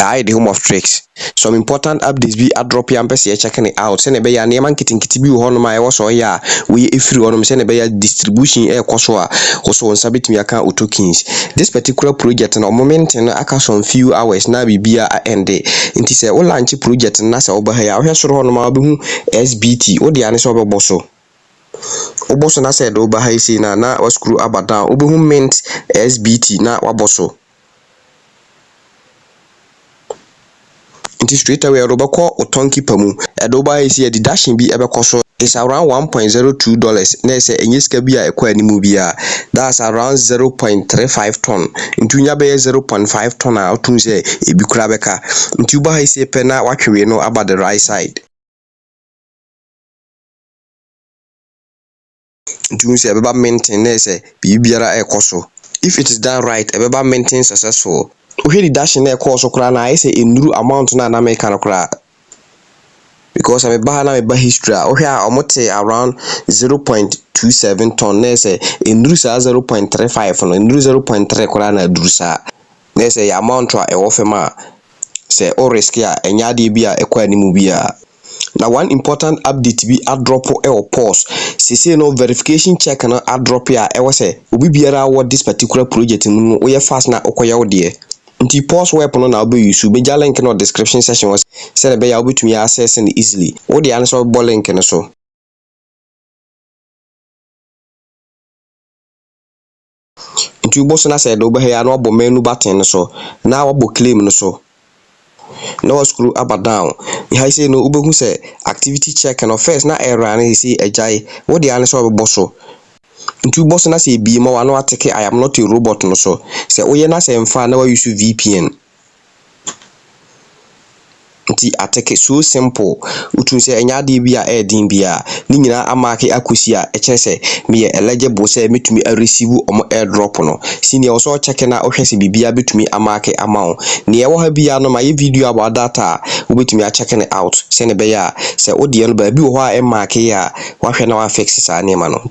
The home of tricks. Some important updates be a drop your pese checking it out. Send a bay and yaman kitty be on my also ya. We if you on send a bay distribution air koswa also on sabit me account utokins. This particular project and a moment and I can some few hours now be end day. Inti say all launch project and nasa over here. I hear so on my SBT or the answer of bosso. Oboso na said over high say na was screw up down. Obo meant SBT na waboso. Inti straight away robako otonki pamu. Edoba is here the dashing be ebekoso is around $1.02. Na say enyeska bia ekwa animu bia. That's around 0.35 ton. Intu nya be 0.5 ton a otun say ebi kura beka. Intu uba high say pena watwe no about the right side. Intu say ebeba maintain na say bibiara ekoso. If it is done right, ebeba maintain successful. We the dashing na ekoso kura na say enuru amount na make kan kura. Because I'm a bahana history. Okay, I'm around 0.27 ton. Let's say in Drusa 0.35 in 0.3 Korana Drusa. Let's say amount to a ofema. Say or reskia and yadi bia equani mubia. Now one important update be a drop or pause. Say no verification check and a drop here. I was say we be what this particular project in we fast na okoya dear. Nti Paws Web no na obe use Midas Link no description section was said be ya obetumi access it easily. What the answer ball link no so. Nti ubo so na said obe here no obo menu button no so. Na obo claim no so. No screw up and down. He say no ubo hu say activity check and first na error and he say ejai. What the answer obo so. Nti boss na say bi ma wano ateke I am not a robot no so say oye na say mfa na wa use VPN nti ateke so simple utun say enya de bia e din bia ni nyina amake akosi a eche say me eligible say metumi a receive omo airdrop no senior also check na ohwe say bibia betumi amake amount ne e wo ha bia no ma ye video about data wo betumi a check it out say ne be ya say odi no ba bi wo ha e make ya wa hwe na wa fix sa ne ma no.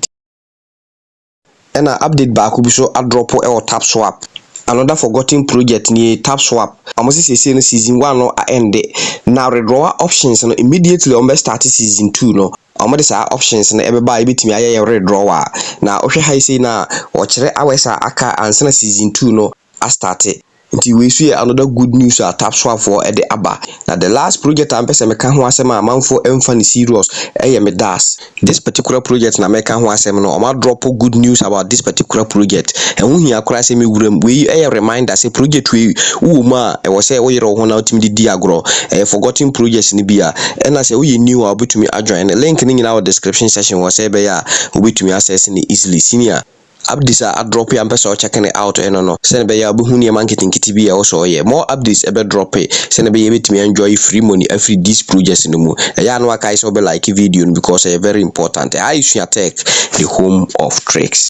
And an update back will be so a drop or TapSwap. Another forgotten project near TapSwap. I must say season 1 no end it. Now redraw options and immediately on start season 2 no. Almost our options and everybody bit me a redraw. Now okay I say now watch the hours aka and season 2 no I started. Until we see another good news at TapSwap for the Abba. Now the last project I'm person make who asema amount for emphasis serious Midas. This particular project na make who asema no am drop good news about this particular project. And when you cry say me we a reminder say project we ma e was say we ro ho na ultimate di agro forgotten projects ni bia and I say we new about me join the link in our description section was say be ya we to me access ni easily senior. Updates are drop and person checking it out and no send be ya buhuni marketing kitibia also yeah more updates ebe drop send be able to enjoy free money every these projects in the mo ya no aka is be like video because very important I use your tech the home of tricks.